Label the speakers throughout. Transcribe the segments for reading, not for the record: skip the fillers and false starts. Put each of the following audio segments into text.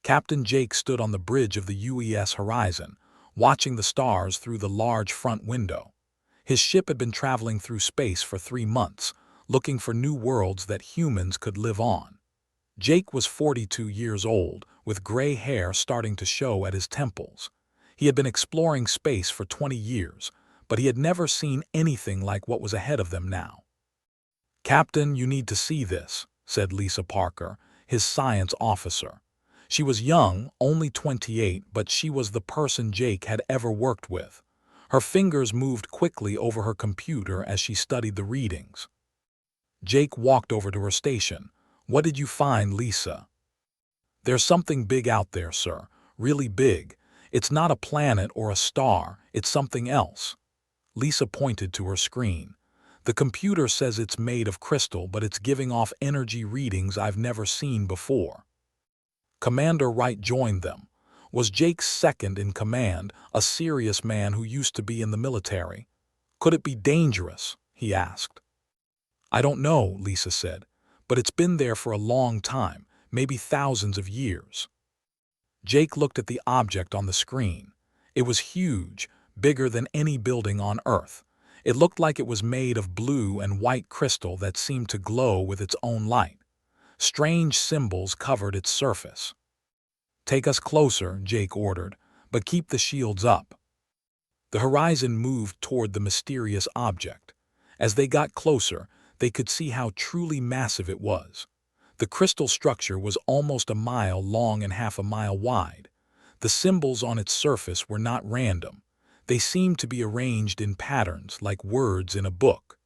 Speaker 1: Captain Jake stood on the bridge of the UES horizon, watching the stars through the large front window. His ship had been traveling through space for 3 months, looking for new worlds that humans could live on. Jake was 42 years old, with gray hair starting to show at his temples. He had been exploring space for 20 years, but he had never seen anything like what was ahead of them now. "Captain, you need to see this," said Lisa Parker, his science officer. She was young, only 28, but she was the person Jake had ever worked with. Her fingers moved quickly over her computer as she studied the readings. Jake walked over to her station. "What did you find, Lisa?" "There's something big out there, sir. Really big. It's not a planet or a star, it's something else." Lisa pointed to her screen. "The computer says it's made of crystal, but it's giving off energy readings I've never seen before." Commander Wright joined them. Was Jake's second in command, a serious man who used to be in the military. "Could it be dangerous?" he asked. "I don't know," Lisa said, "but it's been there for a long time, maybe thousands of years." Jake looked at the object on the screen. It was huge, bigger than any building on Earth. It looked like it was made of blue and white crystal that seemed to glow with its own light. Strange symbols covered its surface. "Take us closer," Jake ordered, "but keep the shields up." The horizon moved toward the mysterious object. As they got closer, they could see how truly massive it was. The crystal structure was almost a mile long and half a mile wide. The symbols on its surface were not random. They seemed to be arranged in patterns like words in a book.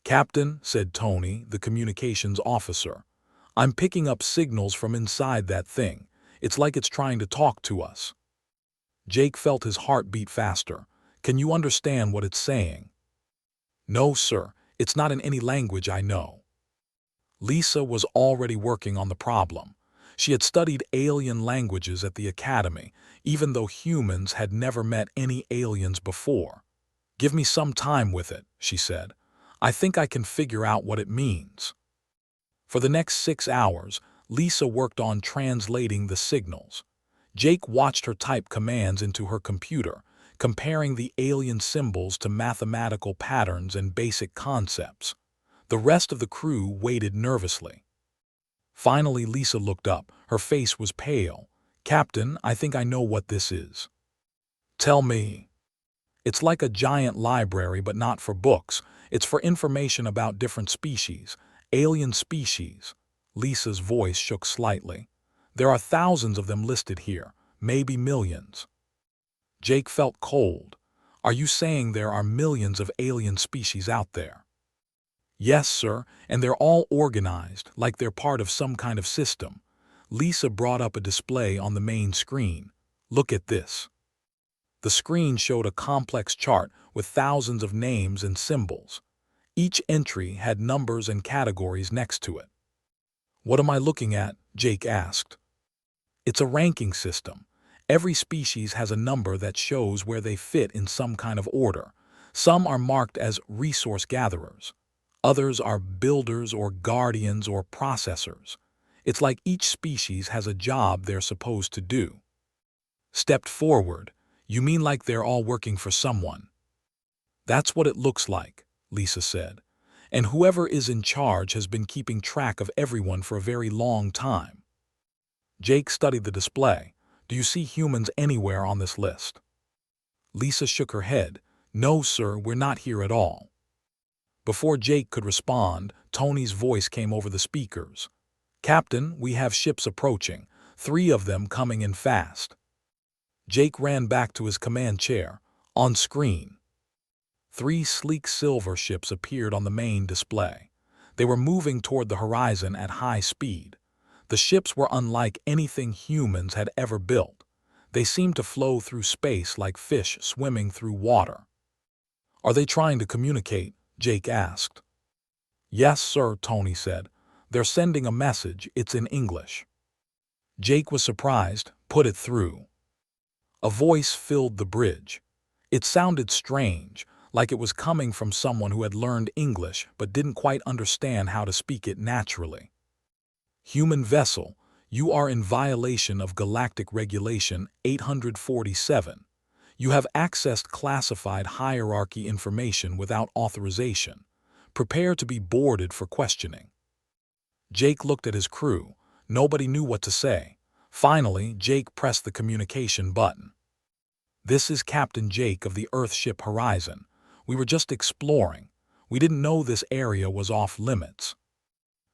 Speaker 1: "Captain," said Tony, the communications officer, "I'm picking up signals from inside that thing. It's like it's trying to talk to us." Jake felt his heart beat faster. "Can you understand what it's saying?" "No, sir. It's not in any language I know." Lisa was already working on the problem. She had studied alien languages at the academy, even though humans had never met any aliens before. "Give me some time with it," she said. "I think I can figure out what it means." For the next 6 hours, Lisa worked on translating the signals. Jake watched her type commands into her computer, comparing the alien symbols to mathematical patterns and basic concepts. The rest of the crew waited nervously. Finally, Lisa looked up. Her face was pale. "Captain, I think I know what this is." "Tell me." "It's like a giant library, but not for books. It's for information about different species, alien species." Lisa's voice shook slightly. "There are thousands of them listed here, maybe millions." Jake felt cold. "Are you saying there are millions of alien species out there?" "Yes, sir, and they're all organized, like they're part of some kind of system." Lisa brought up a display on the main screen. "Look at this." The screen showed a complex chart with thousands of names and symbols. Each entry had numbers and categories next to it. "What am I looking at?" Jake asked. "It's a ranking system. Every species has a number that shows where they fit in some kind of order. Some are marked as resource gatherers. Others are builders or guardians or processors. It's like each species has a job they're supposed to do." Stepped forward. "You mean like they're all working for someone?" "That's what it looks like," Lisa said. "And whoever is in charge has been keeping track of everyone for a very long time." Jake studied the display. "Do you see humans anywhere on this list?" Lisa shook her head. "No, sir, we're not here at all." Before Jake could respond, Tony's voice came over the speakers. "Captain, we have ships approaching, 3 of them coming in fast." Jake ran back to his command chair. On screen, 3 sleek silver ships appeared on the main display. They were moving toward the horizon at high speed. The ships were unlike anything humans had ever built. They seemed to flow through space like fish swimming through water. "Are they trying to communicate?" Jake asked. "Yes, sir," Tony said. "They're sending a message. It's in English." Jake was surprised. "Put it through." A voice filled the bridge. It sounded strange, like it was coming from someone who had learned English but didn't quite understand how to speak it naturally. "Human vessel, You are in violation of Galactic Regulation 847. You have accessed classified hierarchy information without authorization. Prepare to be boarded for questioning." Jake looked at his crew. Nobody knew what to say. Finally, Jake pressed the communication button. "This is Captain Jake of the Earthship Horizon. We were just exploring. We didn't know this area was off limits."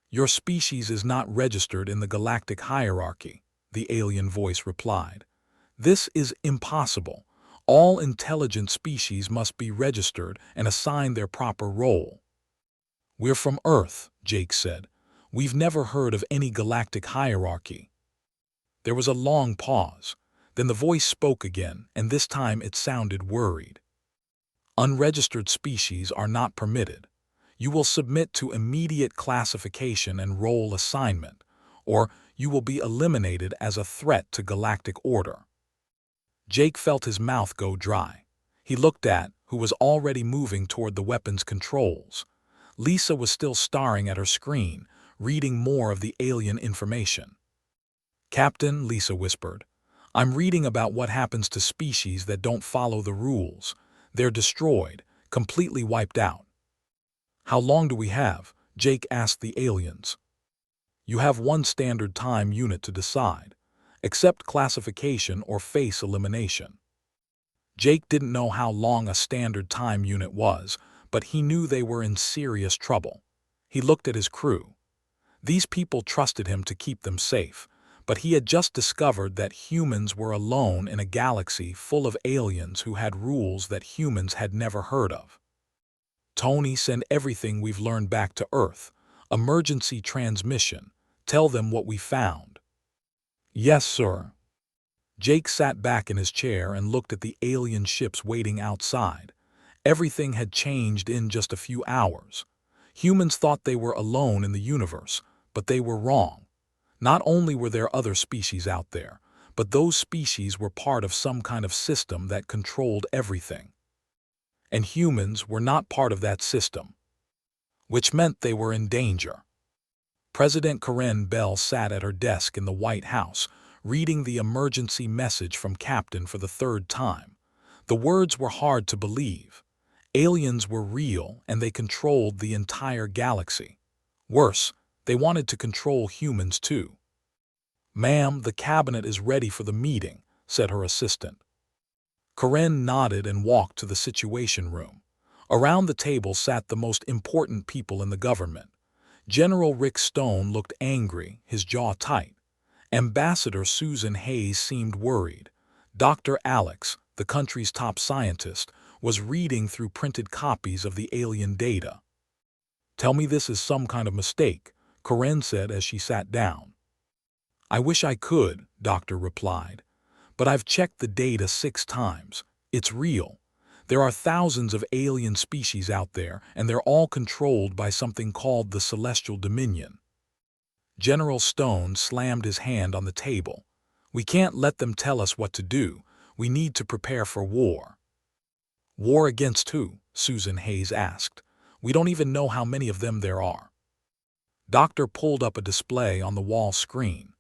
Speaker 1: "Your species is not registered in the galactic hierarchy," the alien voice replied. "This is impossible. All intelligent species must be registered and assigned their proper role." "We're from Earth," Jake said. "We've never heard of any galactic hierarchy." There was a long pause. Then the voice spoke again, and this time it sounded worried. "Unregistered species are not permitted. You will submit to immediate classification and role assignment, or you will be eliminated as a threat to galactic order." Jake felt his mouth go dry. He looked at who was already moving toward the weapon's controls. Lisa was still staring at her screen, reading more of the alien information. "Captain," Lisa whispered, "I'm reading about what happens to species that don't follow the rules. They're destroyed, completely wiped out." "How long do we have?" Jake asked the aliens. "You have one standard time unit to decide. Accept classification or face elimination." Jake didn't know how long a standard time unit was, but he knew they were in serious trouble. He looked at his crew. These people trusted him to keep them safe, but he had just discovered that humans were alone in a galaxy full of aliens who had rules that humans had never heard of. "Tony, send everything we've learned back to Earth. Emergency transmission. Tell them what we found." "Yes, sir." Jake sat back in his chair and looked at the alien ships waiting outside. Everything had changed in just a few hours. Humans thought they were alone in the universe, but they were wrong. Not only were there other species out there, but those species were part of some kind of system that controlled everything. And humans were not part of that system, which meant they were in danger. President Karen Bell sat at her desk in the White House, reading the emergency message from Captain for the third time. The words were hard to believe. Aliens were real, and they controlled the entire galaxy. Worse, they wanted to control humans too. "Ma'am, the cabinet is ready for the meeting," said her assistant. Karen nodded and walked to the Situation Room. Around the table sat the most important people in the government. General Rick Stone looked angry, his jaw tight. Ambassador Susan Hayes seemed worried. Dr. Alex, the country's top scientist, was reading through printed copies of the alien data. "Tell me this is some kind of mistake," Karen said as she sat down. "I wish I could," Doctor replied. "But I've checked the data 6 times. It's real. There are thousands of alien species out there, and they're all controlled by something called the Celestial Dominion." General Stone slammed his hand on the table. "We can't let them tell us what to do. We need to prepare for war." "War against who?" Susan Hayes asked. "We don't even know how many of them there are." Doctor pulled up a display on the wall screen.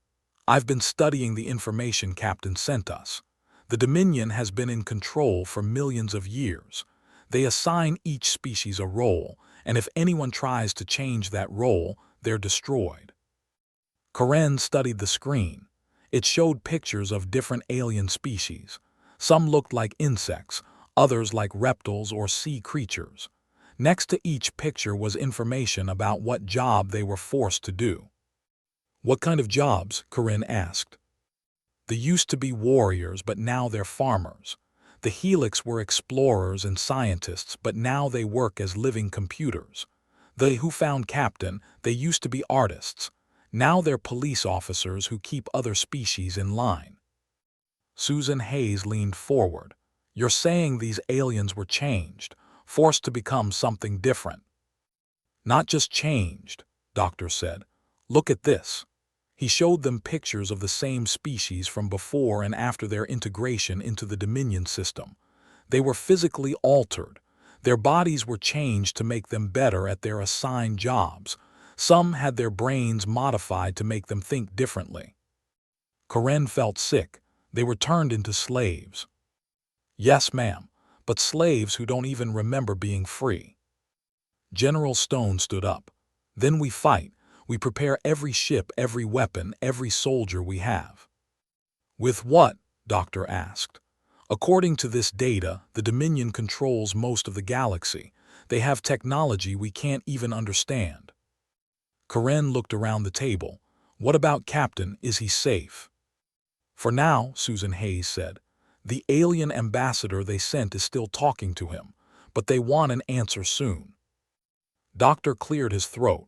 Speaker 1: "I've been studying the information Captain sent us. The Dominion has been in control for millions of years. They assign each species a role, and if anyone tries to change that role, they're destroyed." Karen studied the screen. It showed pictures of different alien species. Some looked like insects, others like reptiles or sea creatures. Next to each picture was information about what job they were forced to do. "What kind of jobs?" Karen asked. "They used to be warriors, but now they're farmers. The Helix were explorers and scientists, but now they work as living computers. They who found Captain, they used to be artists. Now they're police officers who keep other species in line." Susan Hayes leaned forward. "You're saying these aliens were changed, forced to become something different?" "Not just changed," Doctor said. "Look at this." He showed them pictures of the same species from before and after their integration into the Dominion system. They were physically altered. Their bodies were changed to make them better at their assigned jobs. Some had their brains modified to make them think differently. Karen felt sick. They were turned into slaves. Yes, ma'am, but slaves who don't even remember being free. General Stone stood up. Then we fight. We prepare every ship, every weapon, every soldier we have. With what? Doctor asked. According to this data, the Dominion controls most of the galaxy. They have technology we can't even understand. Karen looked around the table. What about Captain? Is he safe? For now, Susan Hayes said. The alien ambassador they sent is still talking to him, but they want an answer soon. Doctor cleared his throat.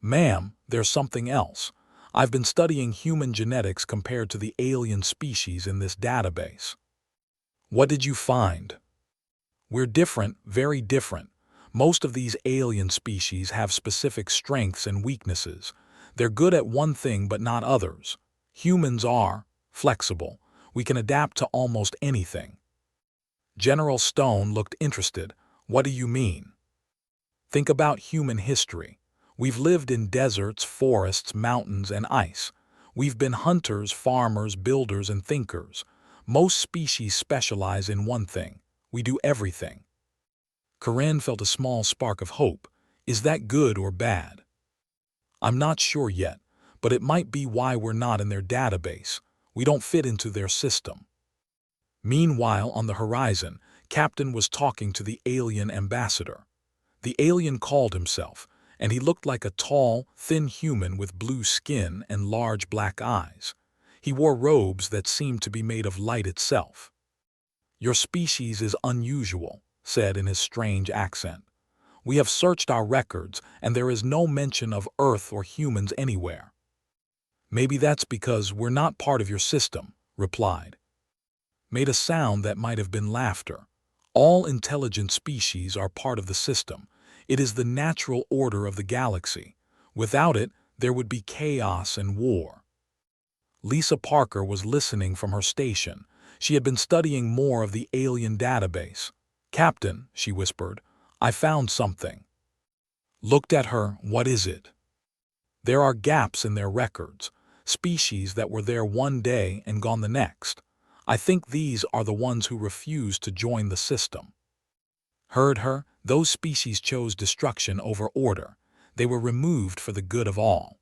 Speaker 1: Ma'am, there's something else. I've been studying human genetics compared to the alien species in this database. What did you find? We're different, very different. Most of these alien species have specific strengths and weaknesses. They're good at one thing but not others. Humans are flexible. We can adapt to almost anything. General Stone looked interested. What do you mean? Think about human history. We've lived in deserts, forests, mountains, and ice. We've been hunters, farmers, builders, and thinkers. Most species specialize in one thing. We do everything. Karen felt a small spark of hope. Is that good or bad? I'm not sure yet, but it might be why we're not in their database. We don't fit into their system. Meanwhile, on the horizon, Captain was talking to the alien ambassador. The alien called himself, and he looked like a tall, thin human with blue skin and large black eyes. He wore robes that seemed to be made of light itself. Your species is unusual, said in his strange accent. We have searched our records, and there is no mention of Earth or humans anywhere. Maybe that's because we're not part of your system, replied. Made a sound that might have been laughter. All intelligent species are part of the system. It is the natural order of the galaxy. Without it, there would be chaos and war. Lisa Parker was listening from her station. She had been studying more of the alien database. Captain, she whispered, I found something. Looked at her. What is it? There are gaps in their records, species that were there one day and gone the next. I think these are the ones who refused to join the system. Heard her? Those species chose destruction over order. They were removed for the good of all.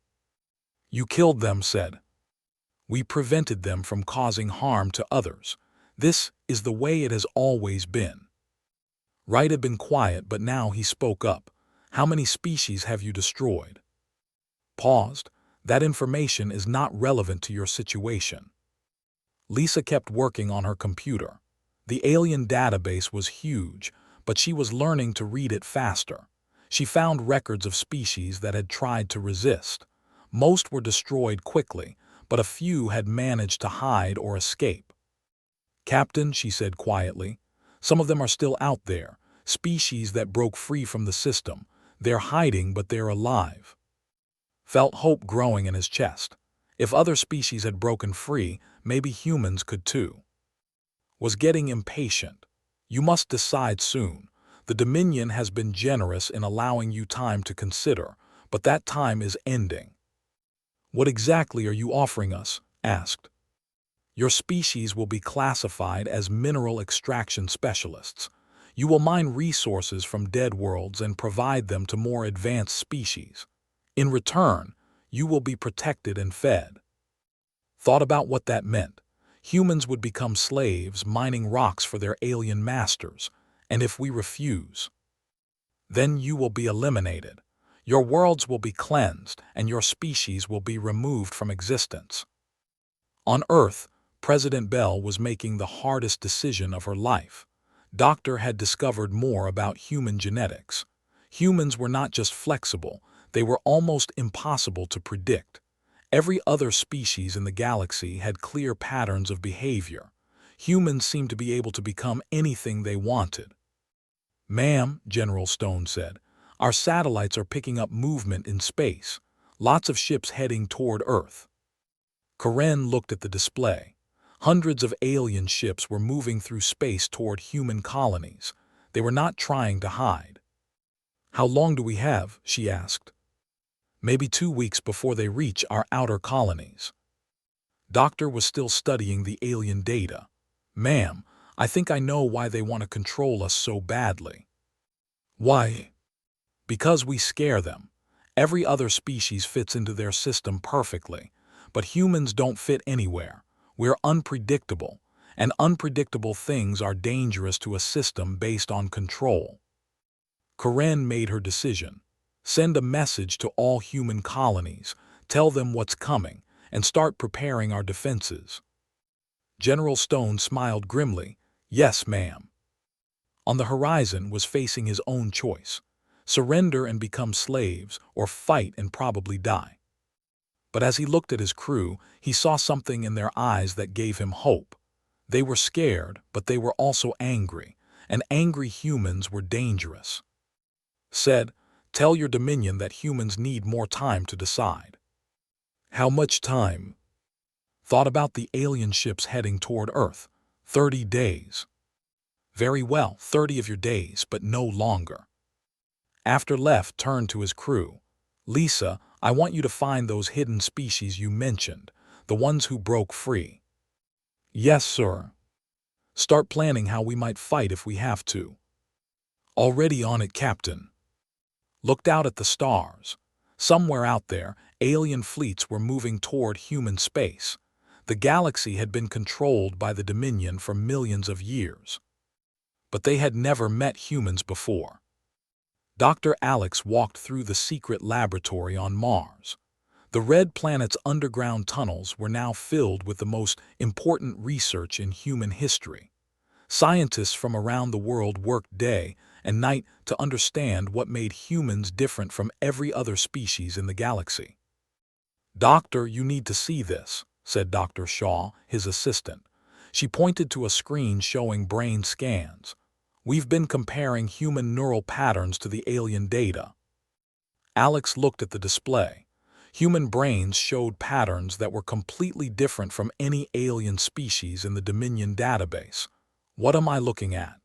Speaker 1: You killed them, said. We prevented them from causing harm to others. This is the way it has always been. Wright had been quiet, but now he spoke up. How many species have you destroyed? Paused. That information is not relevant to your situation. Lisa kept working on her computer. The alien database was huge, but she was learning to read it faster. She found records of species that had tried to resist. Most were destroyed quickly, but a few had managed to hide or escape. Captain, she said quietly, some of them are still out there, species that broke free from the system. They're hiding, but they're alive. Felt hope growing in his chest. If other species had broken free, maybe humans could too. Was getting impatient. You must decide soon. The Dominion has been generous in allowing you time to consider, but that time is ending. What exactly are you offering us? Asked. Your species will be classified as mineral extraction specialists. You will mine resources from dead worlds and provide them to more advanced species. In return, you will be protected and fed. Thought about what that meant. Humans would become slaves, mining rocks for their alien masters. And if we refuse, then you will be eliminated. Your worlds will be cleansed, and your species will be removed from existence. On Earth, President Bell was making the hardest decision of her life. Doctor had discovered more about human genetics. Humans were not just flexible, they were almost impossible to predict. Every other species in the galaxy had clear patterns of behavior. Humans seemed to be able to become anything they wanted. Ma'am, General Stone said, our satellites are picking up movement in space. Lots of ships heading toward Earth. Karen looked at the display. Hundreds of alien ships were moving through space toward human colonies. They were not trying to hide. How long do we have? She asked. Maybe 2 weeks before they reach our outer colonies. Doctor was still studying the alien data. Ma'am, I think I know why they want to control us so badly. Why? Because we scare them. Every other species fits into their system perfectly, but humans don't fit anywhere. We're unpredictable, and unpredictable things are dangerous to a system based on control. Karen made her decision. Send a message to all human colonies, tell them what's coming, and start preparing our defenses. General Stone smiled grimly. Yes, ma'am. On the horizon was facing his own choice. Surrender and become slaves, or fight and probably die. But as he looked at his crew, he saw something in their eyes that gave him hope. They were scared, but they were also angry, and angry humans were dangerous. Said, tell your Dominion that humans need more time to decide. How much time? Thought about the alien ships heading toward Earth. 30 days. Very well, 30 of your days, but no longer. After left turned to his crew. Lisa, I want you to find those hidden species you mentioned, the ones who broke free. Yes, sir. Start planning how we might fight if we have to. Already on it, Captain. Looked out at the stars. Somewhere out there, alien fleets were moving toward human space. The galaxy had been controlled by the Dominion for millions of years. But they had never met humans before. Dr. Alex walked through the secret laboratory on Mars. The red planet's underground tunnels were now filled with the most important research in human history. Scientists from around the world worked day and night to understand what made humans different from every other species in the galaxy. Doctor, you need to see this, said Dr. Shaw, his assistant. She pointed to a screen showing brain scans. We've been comparing human neural patterns to the alien data. Alex looked at the display. Human brains showed patterns that were completely different from any alien species in the Dominion database. What am I looking at?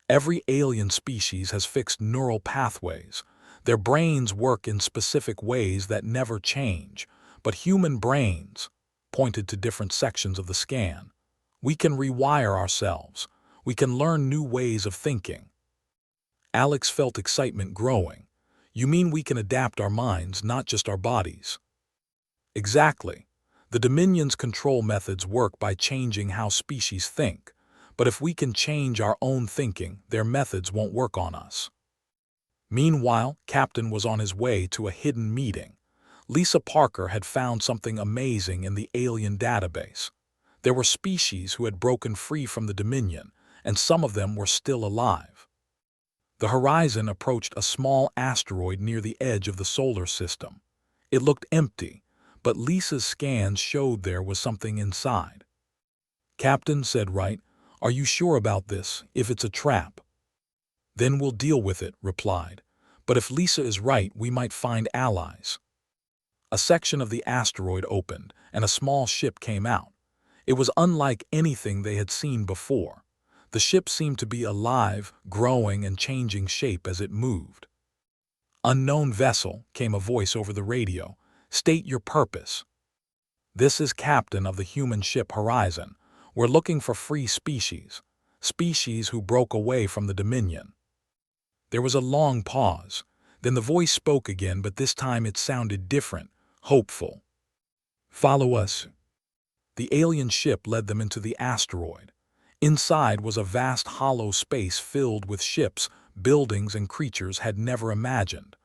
Speaker 1: Every alien species has fixed neural pathways. Their brains work in specific ways that never change, but human brains, pointed to different sections of the scan. We can rewire ourselves. We can learn new ways of thinking. Alex felt excitement growing. You mean we can adapt our minds, not just our bodies? Exactly. The Dominion's control methods work by changing how species think, but if we can change our own thinking, their methods won't work on us. Meanwhile, Captain was on his way to a hidden meeting. Lisa Parker had found something amazing in the alien database. There were species who had broken free from the Dominion, and some of them were still alive. The horizon approached a small asteroid near the edge of the solar system. It looked empty, but Lisa's scans showed there was something inside. Captain, said Wright, are you sure about this, if it's a trap? Then we'll deal with it, replied. But if Lisa is right, we might find allies. A section of the asteroid opened, and a small ship came out. It was unlike anything they had seen before. The ship seemed to be alive, growing and changing shape as it moved. Unknown vessel, came a voice over the radio. State your purpose. This is captain of the human ship Horizon. We're looking for free species. Species who broke away from the Dominion. There was a long pause. Then the voice spoke again, but this time it sounded different, hopeful. Follow us. The alien ship led them into the asteroid. Inside was a vast hollow space filled with ships, buildings, and creatures had never imagined.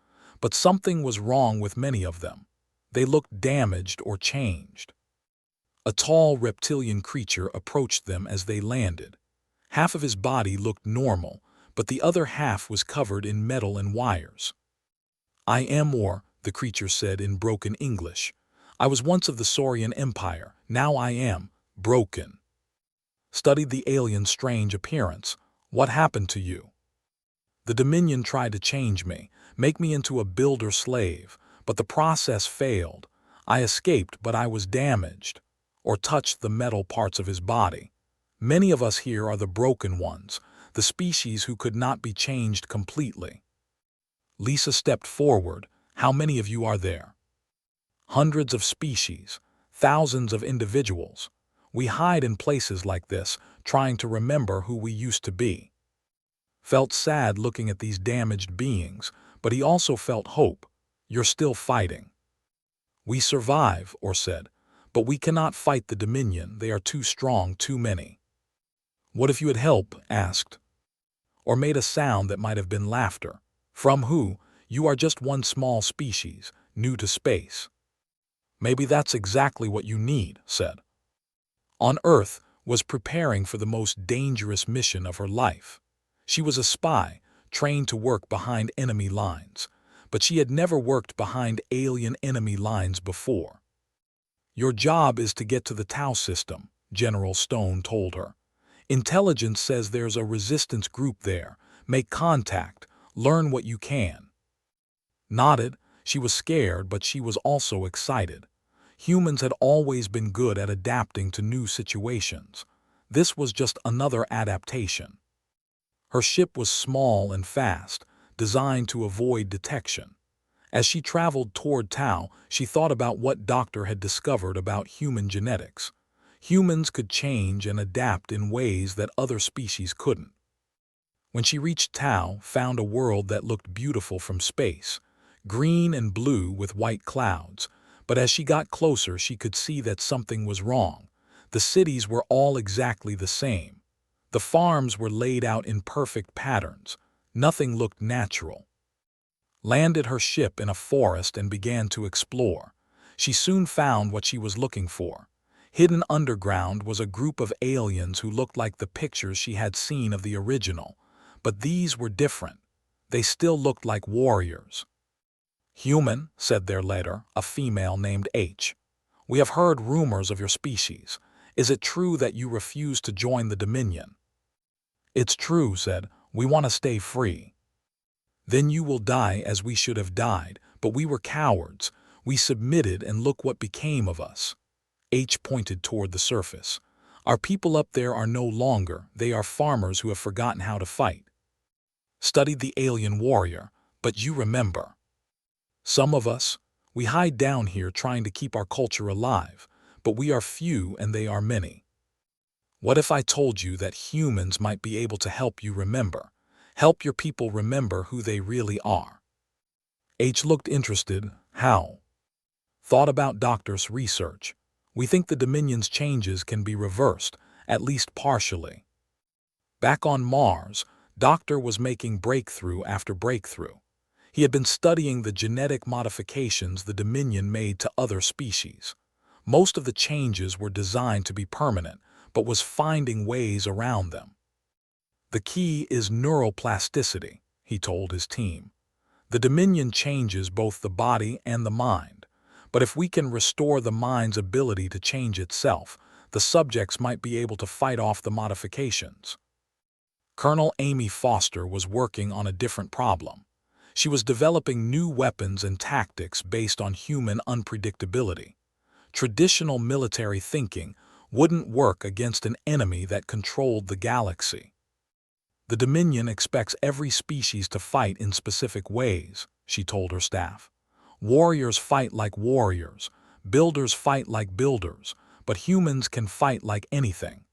Speaker 1: But something was wrong with many of them. They looked damaged or changed. A tall reptilian creature approached them as they landed. Half of his body looked normal, but the other half was covered in metal and wires. I am Or, the creature said in broken English. I was once of the Saurian Empire, now I am broken. Studied the alien's strange appearance. What happened to you? The Dominion tried to change me, make me into a builder slave, but the process failed. I escaped, but I was damaged, or touched the metal parts of his body. Many of us here are the broken ones, the species who could not be changed completely. Lisa stepped forward. How many of you are there? Hundreds of species, Thousands of individuals. We hide in places like this, trying to remember who we used to be. Felt sad looking at these damaged beings, but he also felt hope. You're still fighting. We survive, Or said, but we cannot fight the Dominion. They are too strong, too many. What if you had help? Asked. Or made a sound that might have been laughter. From who? You are just one small species, new to space. Maybe that's exactly what you need, said. On Earth was preparing for the most dangerous mission of her life. She was a spy, trained to work behind enemy lines, but she had never worked behind alien enemy lines before. Your job is to get to the Tau system, General Stone told her. Intelligence says there's a resistance group there. Make contact, learn what you can. Nodded. She was scared, but she was also excited. Humans had always been good at adapting to new situations. This was just another adaptation. Her ship was small and fast, designed to avoid detection. As she traveled toward Tau, she thought about what Doctor had discovered about human genetics. Humans could change and adapt in ways that other species couldn't. When she reached Tau, found a world that looked beautiful from space, green and blue with white clouds, but as she got closer she could see that something was wrong. The cities were all exactly the same. The farms were laid out in perfect patterns. Nothing looked natural. Landed her ship in a forest and began to explore. She soon found what she was looking for. Hidden underground was a group of aliens who looked like the pictures she had seen of the original, but these were different. They still looked like warriors. Human, said their leader, a female named H. We have heard rumors of your species. Is it true that you refuse to join the Dominion? It's true, said. We want to stay free. Then you will die as we should have died, but we were cowards. We submitted and look what became of us. H pointed toward the surface. Our people up there are no longer. They are farmers who have forgotten how to fight. Studied the alien warrior, but you remember. Some of us, we hide down here trying to keep our culture alive, but we are few and they are many. What if I told you that humans might be able to help you remember? Help your people remember who they really are. H looked interested. How? Thought about Doctor's research. We think the Dominion's changes can be reversed, at least partially. Back on Mars, Doctor was making breakthrough after breakthrough. He had been studying the genetic modifications the Dominion made to other species. Most of the changes were designed to be permanent, but was finding ways around them. The key is neuroplasticity, he told his team. The Dominion changes both the body and the mind, but if we can restore the mind's ability to change itself, the subjects might be able to fight off the modifications. Colonel Amy Foster was working on a different problem. She was developing new weapons and tactics based on human unpredictability. Traditional military thinking wouldn't work against an enemy that controlled the galaxy. The Dominion expects every species to fight in specific ways, she told her staff. Warriors fight like warriors, builders fight like builders, but humans can fight like anything.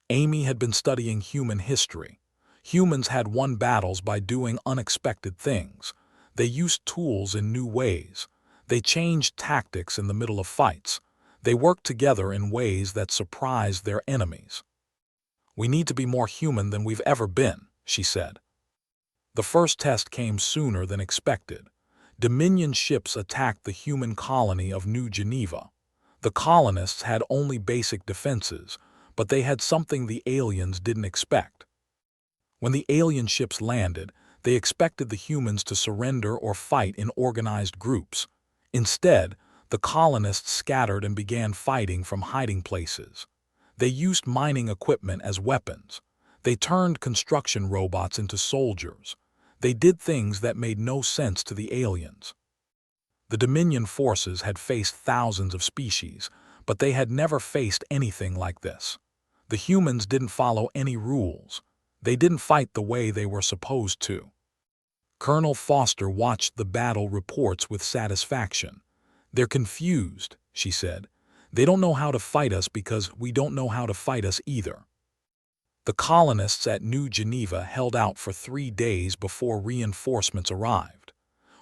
Speaker 1: Amy had been studying human history. Humans had won battles by doing unexpected things. They used tools in new ways. They changed tactics in the middle of fights. They worked together in ways that surprised their enemies. We need to be more human than we've ever been, she said. The first test came sooner than expected. Dominion ships attacked the human colony of New Geneva. The colonists had only basic defenses, but they had something the aliens didn't expect. When the alien ships landed, they expected the humans to surrender or fight in organized groups. Instead, the colonists scattered and began fighting from hiding places. They used mining equipment as weapons. They turned construction robots into soldiers. They did things that made no sense to the aliens. The Dominion forces had faced thousands of species, but they had never faced anything like this. The humans didn't follow any rules. They didn't fight the way they were supposed to. Colonel Foster watched the battle reports with satisfaction. They're confused, she said. They don't know how to fight us because we don't know how to fight us either. The colonists at New Geneva held out for 3 days before reinforcements arrived.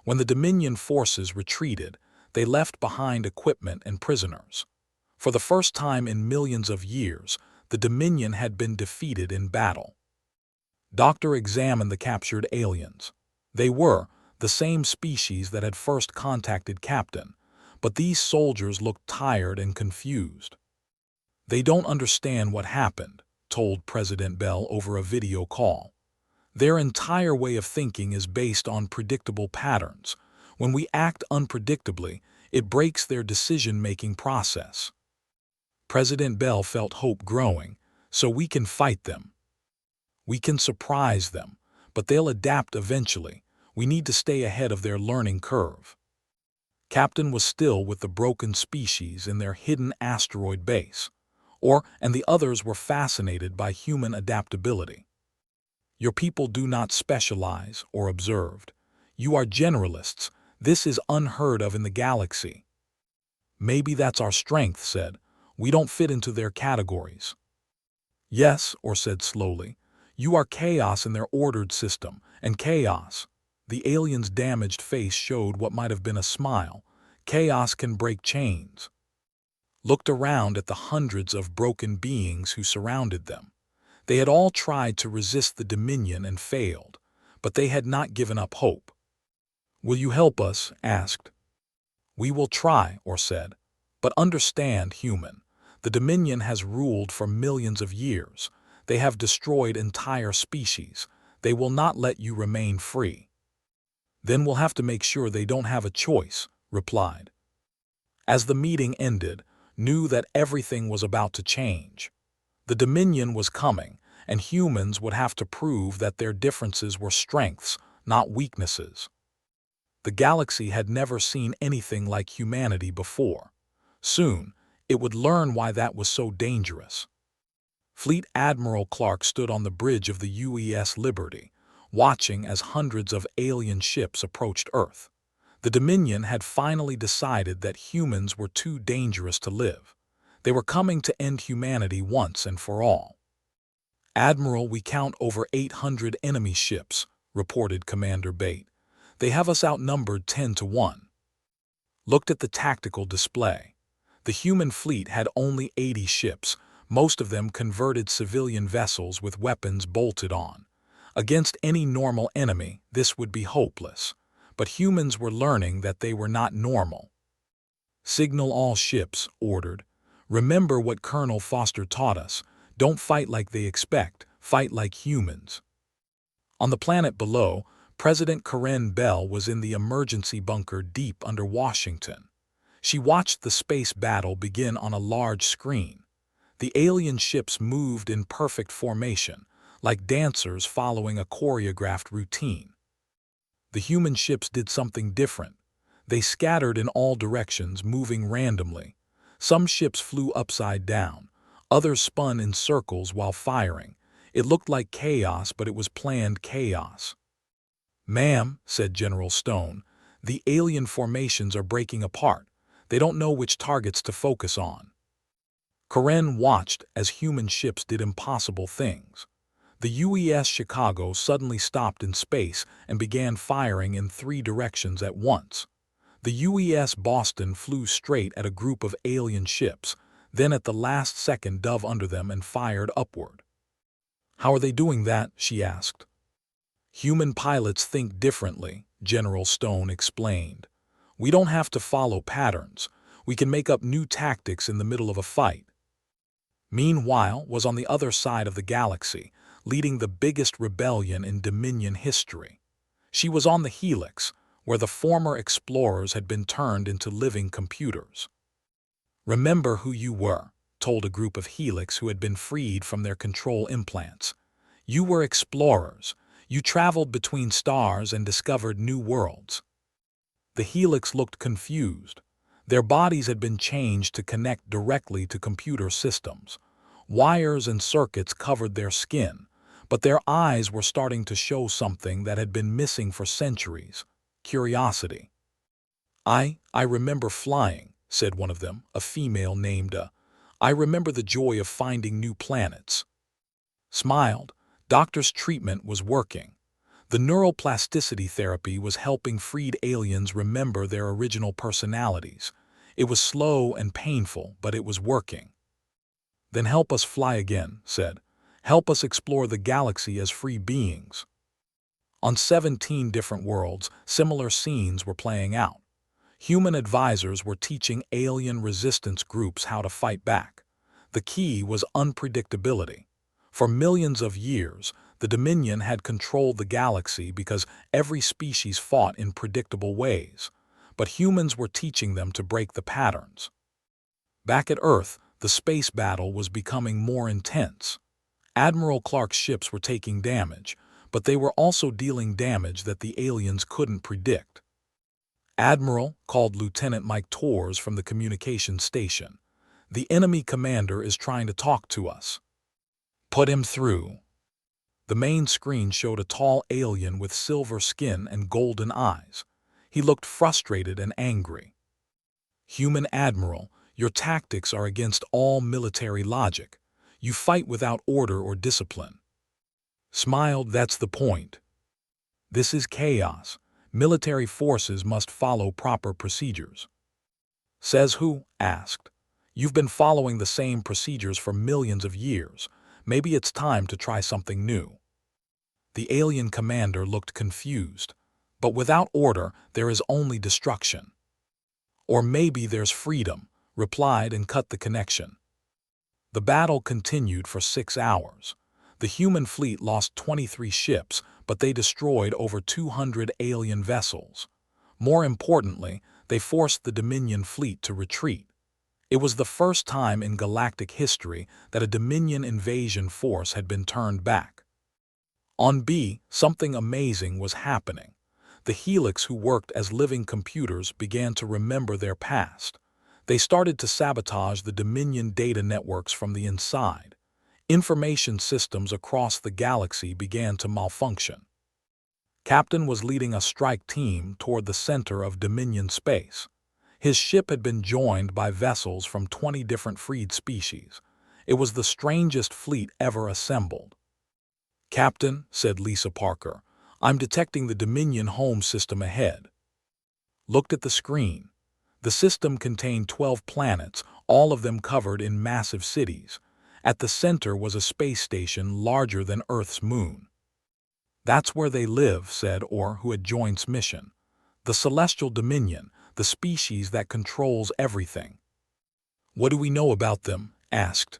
Speaker 1: When the Dominion forces retreated, they left behind equipment and prisoners. For the first time in millions of years, the Dominion had been defeated in battle. Doctor examined the captured aliens. They were the same species that had first contacted Captain, but these soldiers looked tired and confused. "They don't understand what happened," told President Bell over a video call. "Their entire way of thinking is based on predictable patterns. When we act unpredictably, it breaks their decision-making process." President Bell felt hope growing. "So we can fight them. We can surprise them, but they'll adapt eventually. We need to stay ahead of their learning curve." Captain was still with the broken species in their hidden asteroid base, and the others were fascinated by human adaptability. "Your people do not specialize or observed. You are generalists. This is unheard of in the galaxy." "Maybe that's our strength," said. "We don't fit into their categories." "Yes," Or said slowly. "You are chaos in their ordered system, and chaos." The alien's damaged face showed what might have been a smile. "Chaos can break chains." Looked around at the hundreds of broken beings who surrounded them. They had all tried to resist the Dominion and failed, but they had not given up hope. "Will you help us?" asked. "We will try," Or said. "But understand, human. The Dominion has ruled for millions of years. They have destroyed entire species. They will not let you remain free." "Then we'll have to make sure they don't have a choice," replied. As the meeting ended, knew that everything was about to change. The Dominion was coming, and humans would have to prove that their differences were strengths, not weaknesses. The galaxy had never seen anything like humanity before. Soon, it would learn why that was so dangerous. Fleet Admiral Clark stood on the bridge of the UES Liberty, watching as hundreds of alien ships approached Earth. The Dominion had finally decided that humans were too dangerous to live. They were coming to end humanity once and for all. "Admiral, we count over 800 enemy ships," reported Commander Bate. "They have us outnumbered 10 to 1. Looked at the tactical display. The human fleet had only 80 ships, most of them converted civilian vessels with weapons bolted on. Against any normal enemy, this would be hopeless. But humans were learning that they were not normal. "Signal all ships," ordered. "Remember what Colonel Foster taught us. Don't fight like they expect, fight like humans." On the planet below, President Corinne Bell was in the emergency bunker deep under Washington. She watched the space battle begin on a large screen. The alien ships moved in perfect formation, like dancers following a choreographed routine. The human ships did something different. They scattered in all directions, moving randomly. Some ships flew upside down. Others spun in circles while firing. It looked like chaos, but it was planned chaos. "Ma'am," said General Stone, "the alien formations are breaking apart. They don't know which targets to focus on." Corinne watched as human ships did impossible things. The UES Chicago suddenly stopped in space and began firing in 3 directions at once. The UES Boston flew straight at a group of alien ships, then at the last second dove under them and fired upward. "How are they doing that?" she asked. "Human pilots think differently," General Stone explained. "We don't have to follow patterns. We can make up new tactics in the middle of a fight." Meanwhile was on the other side of the galaxy, leading the biggest rebellion in Dominion history. She was on the Helix, where the former explorers had been turned into living computers. "Remember who you were," told a group of Helix who had been freed from their control implants. "You were explorers. You traveled between stars and discovered new worlds." The Helix looked confused. Their bodies had been changed to connect directly to computer systems. Wires and circuits covered their skin, but their eyes were starting to show something that had been missing for centuries: curiosity. I remember flying," said one of them, a female named I remember the joy of finding new planets. Smiled. Doctor's treatment was working. The neuroplasticity therapy was helping freed aliens remember their original personalities. It was slow and painful, but it was working. Then help us fly again, said. Help us explore the galaxy as free beings. On 17 different worlds, similar scenes were playing out. Human advisors were teaching alien resistance groups how to fight back. The key was unpredictability. For millions of years, the Dominion had controlled the galaxy because every species fought in predictable ways. But humans were teaching them to break the patterns. Back at Earth, the space battle was becoming more intense. Admiral Clark's ships were taking damage, but they were also dealing damage that the aliens couldn't predict. Admiral, called Lieutenant Mike Torres from the communications station. The enemy commander is trying to talk to us. Put him through. The main screen showed a tall alien with silver skin and golden eyes. He looked frustrated and angry. Human Admiral, your tactics are against all military logic. You fight without order or discipline. Smiled, that's the point. This is chaos. Military forces must follow proper procedures. Says who? Asked. You've been following the same procedures for millions of years. Maybe it's time to try something new. The alien commander looked confused. But without order, there is only destruction. Or maybe there's freedom, replied and cut the connection. The battle continued for 6 hours. The human fleet lost 23 ships, but they destroyed over 200 alien vessels. More importantly, they forced the Dominion fleet to retreat. It was the first time in galactic history that a Dominion invasion force had been turned back. On B, something amazing was happening. The Helix who worked as living computers began to remember their past. They started to sabotage the Dominion data networks from the inside. Information systems across the galaxy began to malfunction. Captain was leading a strike team toward the center of Dominion space. His ship had been joined by vessels from 20 different freed species. It was the strangest fleet ever assembled. Captain, said Lisa Parker, I'm detecting the Dominion home system ahead. Looked at the screen. The system contained 12 planets, all of them covered in massive cities. At the center was a space station larger than Earth's moon. That's where they live, said Orr, who had joined mission. The Celestial Dominion, the species that controls everything. What do we know about them? Asked.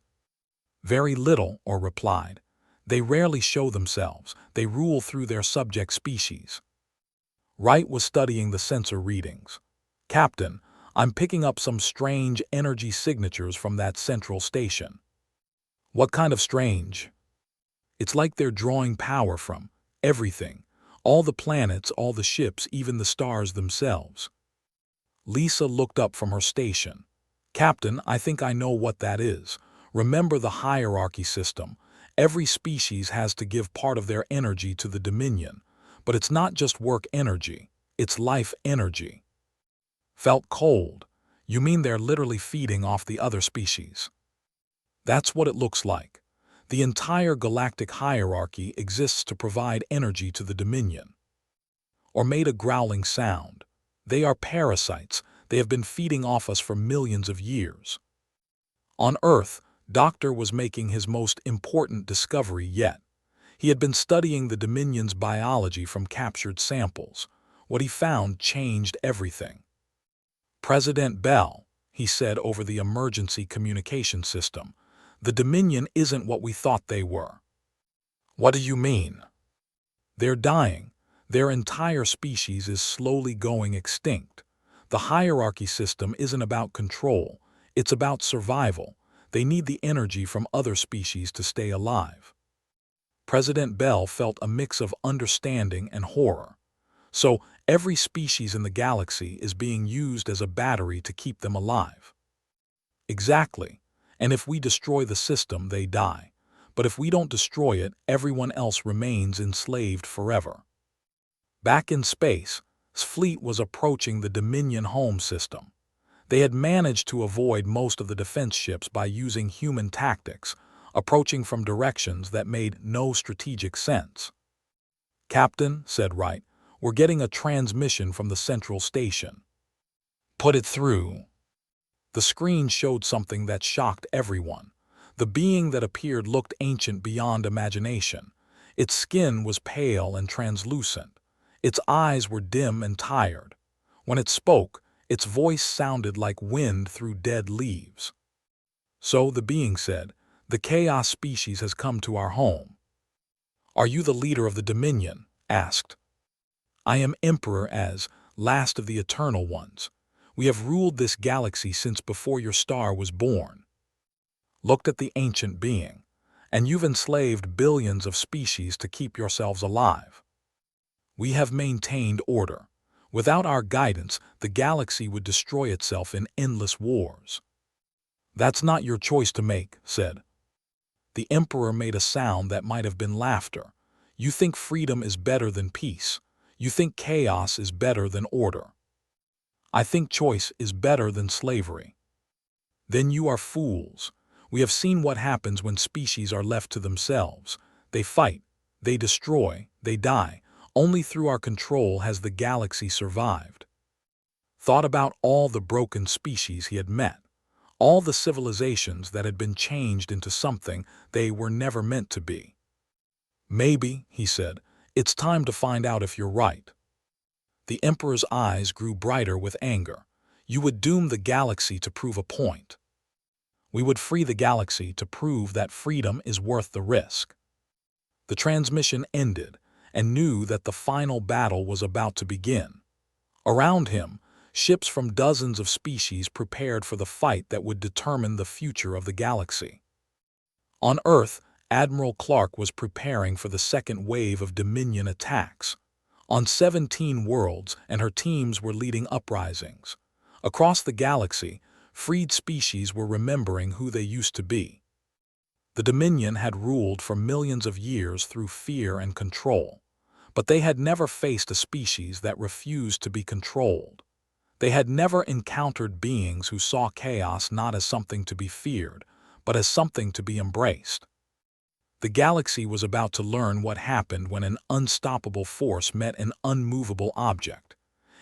Speaker 1: Very little, Orr replied. They rarely show themselves. They rule through their subject species. Wright was studying the sensor readings. Captain, I'm picking up some strange energy signatures from that central station. What kind of strange? It's like they're drawing power from everything. All the planets, all the ships, even the stars themselves. Lisa looked up from her station. Captain, I think I know what that is. Remember the hierarchy system. Every species has to give part of their energy to the Dominion. But it's not just work energy, it's life energy. Felt cold. You mean they're literally feeding off the other species? That's what it looks like. The entire galactic hierarchy exists to provide energy to the Dominion. Or made a growling sound. They are parasites. They have been feeding off us for millions of years. On Earth, Doctor was making his most important discovery yet. He had been studying the Dominion's biology from captured samples. What he found changed everything. President Bell, he said over the emergency communication system, the Dominion isn't what we thought they were. What do you mean? They're dying. Their entire species is slowly going extinct. The hierarchy system isn't about control. It's about survival. They need the energy from other species to stay alive. President Bell felt a mix of understanding and horror. So, every species in the galaxy is being used as a battery to keep them alive. Exactly. And if we destroy the system, they die. But if we don't destroy it, everyone else remains enslaved forever. Back in space, fleet was approaching the Dominion home system. They had managed to avoid most of the defense ships by using human tactics, approaching from directions that made no strategic sense. "Captain," said Wright, "we're getting a transmission from the central station." "Put it through." The screen showed something that shocked everyone. The being that appeared looked ancient beyond imagination. Its skin was pale and translucent. Its eyes were dim and tired. When it spoke, its voice sounded like wind through dead leaves. "So," the being said, "the chaos species has come to our home." "Are you the leader of the Dominion?" asked. "I am Emperor as, last of the Eternal Ones. We have ruled this galaxy since before your star was born." Looked at the ancient being. "And you've enslaved billions of species to keep yourselves alive." "We have maintained order. Without our guidance, the galaxy would destroy itself in endless wars." "That's not your choice to make," said. The Emperor made a sound that might have been laughter. "You think freedom is better than peace. You think chaos is better than order. I think choice is better than slavery." "Then you are fools. We have seen what happens when species are left to themselves. They fight, they destroy, they die. Only through our control has the galaxy survived." Thought about all the broken species he had met, all the civilizations that had been changed into something they were never meant to be. "Maybe," he said, "it's time to find out if you're right." The Emperor's eyes grew brighter with anger. "You would doom the galaxy to prove a point." "We would free the galaxy to prove that freedom is worth the risk." The transmission ended, and knew that the final battle was about to begin. Around him, ships from dozens of species prepared for the fight that would determine the future of the galaxy. On Earth, Admiral Clark was preparing for the second wave of Dominion attacks. On 17 worlds, and her teams were leading uprisings. Across the galaxy, freed species were remembering who they used to be. The Dominion had ruled for millions of years through fear and control. But they had never faced a species that refused to be controlled. They had never encountered beings who saw chaos not as something to be feared, but as something to be embraced. The galaxy was about to learn what happened when an unstoppable force met an unmovable object.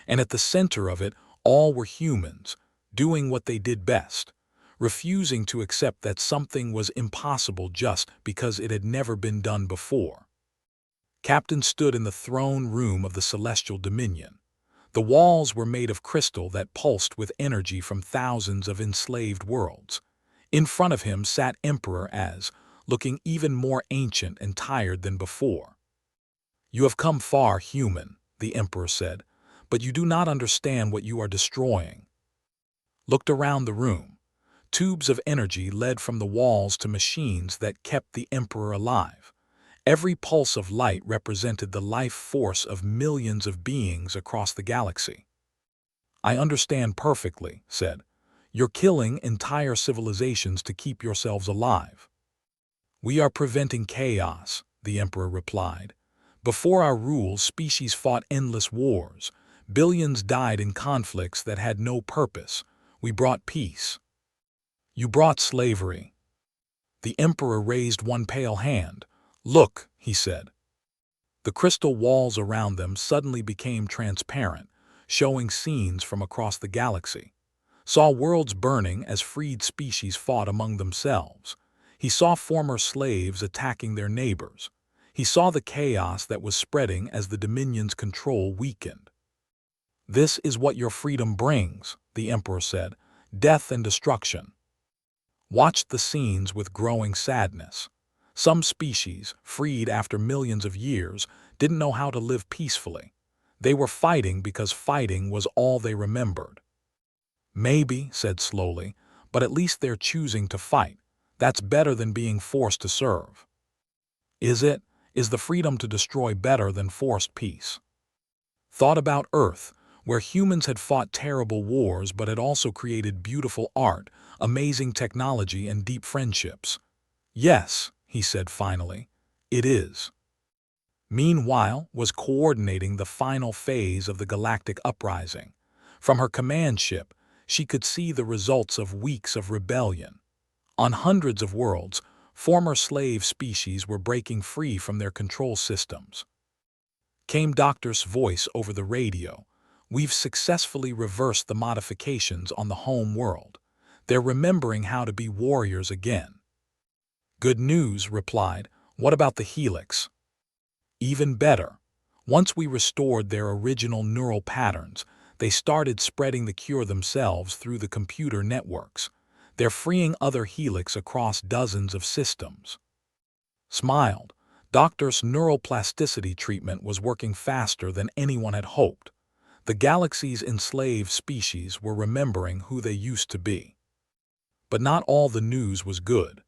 Speaker 1: And at the center of it, all were humans, doing what they did best, refusing to accept that something was impossible just because it had never been done before. Captain stood in the throne room of the Celestial Dominion. The walls were made of crystal that pulsed with energy from thousands of enslaved worlds. In front of him sat Emperor Az, looking even more ancient and tired than before. "You have come far, human," the Emperor said, "but you do not understand what you are destroying." Looked around the room. Tubes of energy led from the walls to machines that kept the Emperor alive. Every pulse of light represented the life force of millions of beings across the galaxy. "I understand perfectly," said. "You're killing entire civilizations to keep yourselves alive." "We are preventing chaos," the Emperor replied. "Before our rule, species fought endless wars. Billions died in conflicts that had no purpose. We brought peace." "You brought slavery." The Emperor raised one pale hand. "Look," he said. The crystal walls around them suddenly became transparent, showing scenes from across the galaxy. Saw worlds burning as freed species fought among themselves. He saw former slaves attacking their neighbors. He saw the chaos that was spreading as the Dominion's control weakened. "This is what your freedom brings," the Emperor said, "death and destruction." Watched the scenes with growing sadness. Some species, freed after millions of years, didn't know how to live peacefully. They were fighting because fighting was all they remembered. "Maybe," said slowly, "but at least they're choosing to fight. That's better than being forced to serve." "Is it? Is the freedom to destroy better than forced peace?" Thought about Earth, where humans had fought terrible wars but had also created beautiful art, amazing technology, and deep friendships. "Yes," he said finally, "it is." Meanwhile, was coordinating the final phase of the galactic uprising. From her command ship, She could see the results of weeks of rebellion. On hundreds of worlds, former slave species were breaking free from their control systems. Came Doctor's voice over the radio. We've successfully reversed the modifications on the home world. They're remembering how to be warriors again. Good news, replied. What about the helix? Even better. Once we restored their original neural patterns, they started spreading the cure themselves through the computer networks. They're freeing other helix across dozens of systems. Smiled. Doctor's neuroplasticity treatment was working faster than anyone had hoped. The galaxy's enslaved species were remembering who they used to be. But not all the news was good.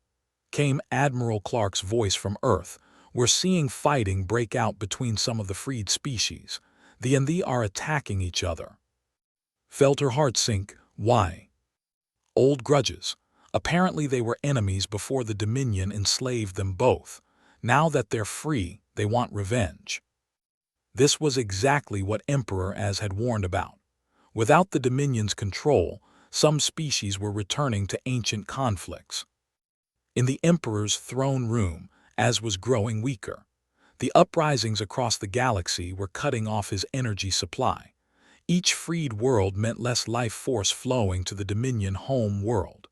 Speaker 1: Came Admiral Clark's voice from Earth. We're seeing fighting break out between some of the freed species. They are attacking each other. Felt her heart sink. Why? Old grudges. Apparently they were enemies before the Dominion enslaved them both. Now that they're free, they want revenge. This was exactly what Emperor Az had warned about. Without the Dominion's control, some species were returning to ancient conflicts. In the Emperor's throne room, Az was growing weaker. The uprisings across the galaxy were cutting off his energy supply. Each freed world meant less life force flowing to the Dominion home world.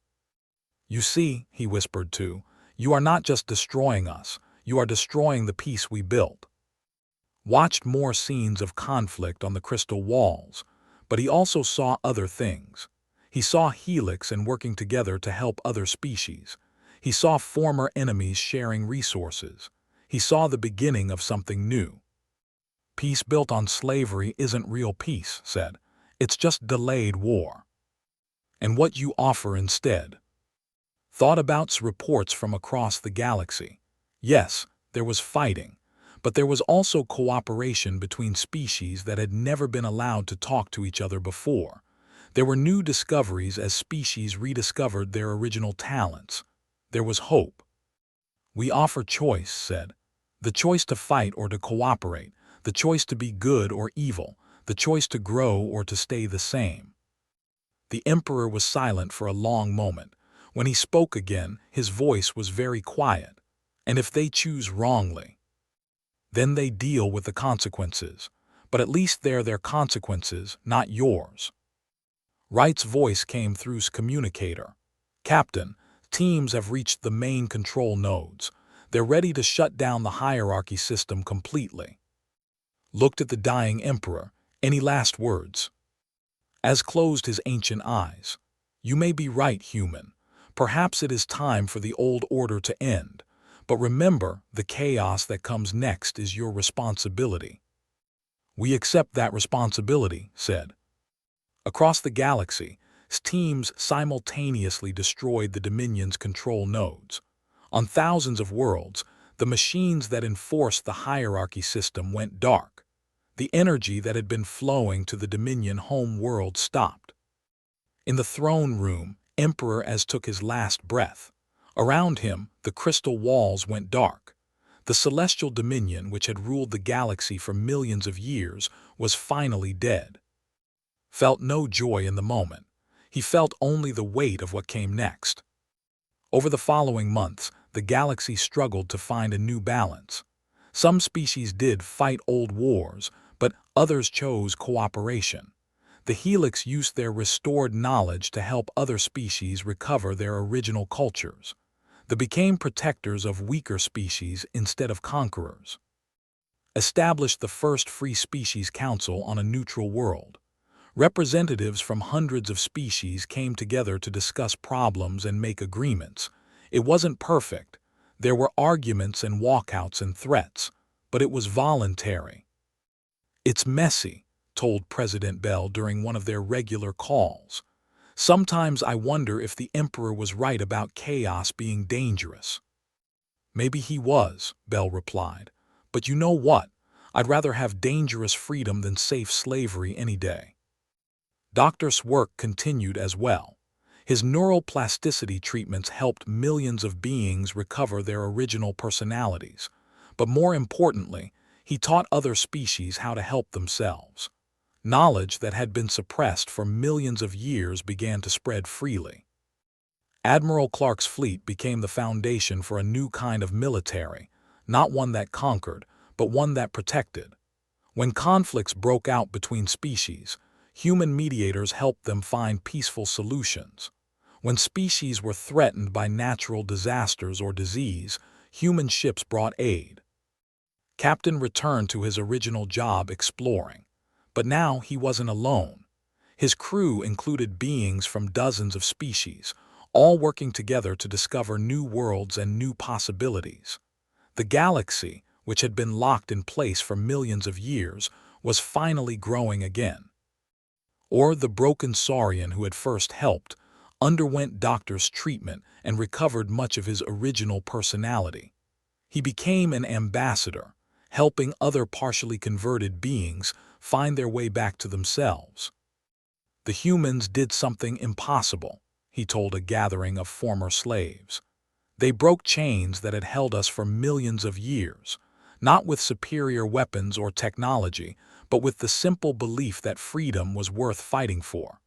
Speaker 1: You see, he whispered too, you are not just destroying us, you are destroying the peace we built. Watched more scenes of conflict on the crystal walls, but he also saw other things. He saw helix and working together to help other species. He saw former enemies sharing resources. He saw the beginning of something new. Peace built on slavery isn't real peace, said. It's just delayed war. And what you offer instead? Thought about's reports from across the galaxy. Yes, there was fighting, but there was also cooperation between species that had never been allowed to talk to each other before. There were new discoveries as species rediscovered their original talents. There was hope. We offer choice, said. The choice to fight or to cooperate, the choice to be good or evil, the choice to grow or to stay the same. The Emperor was silent for a long moment. When he spoke again, his voice was very quiet. And if they choose wrongly, then they deal with the consequences. But at least they're their consequences, not yours. Wright's voice came through's communicator. Captain, teams have reached the main control nodes. They're ready to shut down the hierarchy system completely. Looked at the dying Emperor. Any last words? Az closed his ancient eyes. You may be right, human. Perhaps it is time for the old order to end. But remember, the chaos that comes next is your responsibility. We accept that responsibility, said. Across the galaxy, teams simultaneously destroyed the Dominion's control nodes. On thousands of worlds, the machines that enforced the hierarchy system went dark. The energy that had been flowing to the Dominion home world stopped. In the throne room, Emperor Az took his last breath. Around him, the crystal walls went dark. The celestial Dominion, which had ruled the galaxy for millions of years, was finally dead. Felt no joy in the moment. He felt only the weight of what came next. Over the following months, the galaxy struggled to find a new balance. Some species did fight old wars, but others chose cooperation. The helix used their restored knowledge to help other species recover their original cultures. They became protectors of weaker species instead of conquerors. Established the first Free Species Council on a neutral world. Representatives from hundreds of species came together to discuss problems and make agreements. It wasn't perfect. There were arguments and walkouts and threats, but it was voluntary. It's messy, told President Bell during one of their regular calls. Sometimes I wonder if the Emperor was right about chaos being dangerous. Maybe he was, Bell replied. But you know what? I'd rather have dangerous freedom than safe slavery any day. Doctor's work continued as well. His neuroplasticity treatments helped millions of beings recover their original personalities. But more importantly, he taught other species how to help themselves. Knowledge that had been suppressed for millions of years began to spread freely. Admiral Clark's fleet became the foundation for a new kind of military, not one that conquered, but one that protected. When conflicts broke out between species, human mediators helped them find peaceful solutions. When species were threatened by natural disasters or disease, human ships brought aid. Captain returned to his original job exploring, but now he wasn't alone. His crew included beings from dozens of species, all working together to discover new worlds and new possibilities. The galaxy, which had been locked in place for millions of years, was finally growing again. Or the broken Saurian who had first helped, underwent doctor's treatment and recovered much of his original personality. He became an ambassador, helping other partially converted beings find their way back to themselves. The humans did something impossible, he told a gathering of former slaves. They broke chains that had held us for millions of years, not with superior weapons or technology, but with the simple belief that freedom was worth fighting for.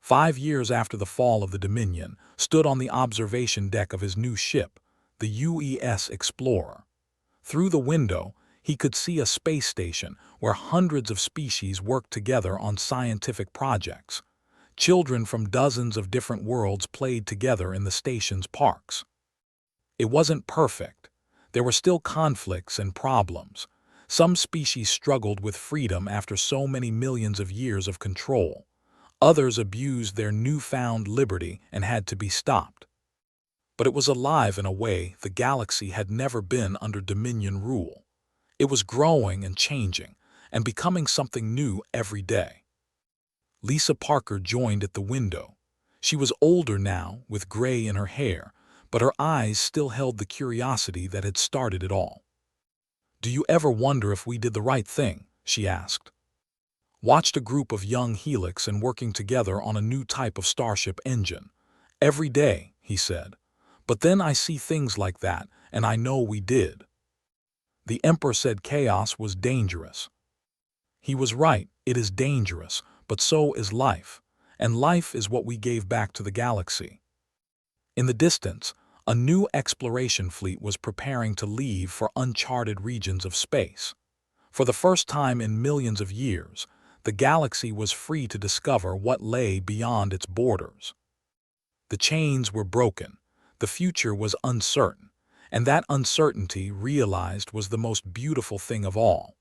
Speaker 1: 5 years after the fall of the Dominion, stood on the observation deck of his new ship, the UES Explorer. Through the window, he could see a space station where hundreds of species worked together on scientific projects. Children from dozens of different worlds played together in the station's parks. It wasn't perfect. There were still conflicts and problems. Some species struggled with freedom after so many millions of years of control. Others abused their newfound liberty and had to be stopped. But it was alive in a way the galaxy had never been under Dominion rule. It was growing and changing, and becoming something new every day. Lisa Parker joined at the window. She was older now, with gray in her hair, but her eyes still held the curiosity that had started it all. "Do you ever wonder if we did the right thing?" she asked. "Watched a group of young Helix and working together on a new type of starship engine. Every day," he said. "But then I see things like that, and I know we did." The Emperor said chaos was dangerous. He was right, it is dangerous, but so is life, and life is what we gave back to the galaxy. In the distance, a new exploration fleet was preparing to leave for uncharted regions of space. For the first time in millions of years, the galaxy was free to discover what lay beyond its borders. The chains were broken, the future was uncertain, and that uncertainty realized was the most beautiful thing of all.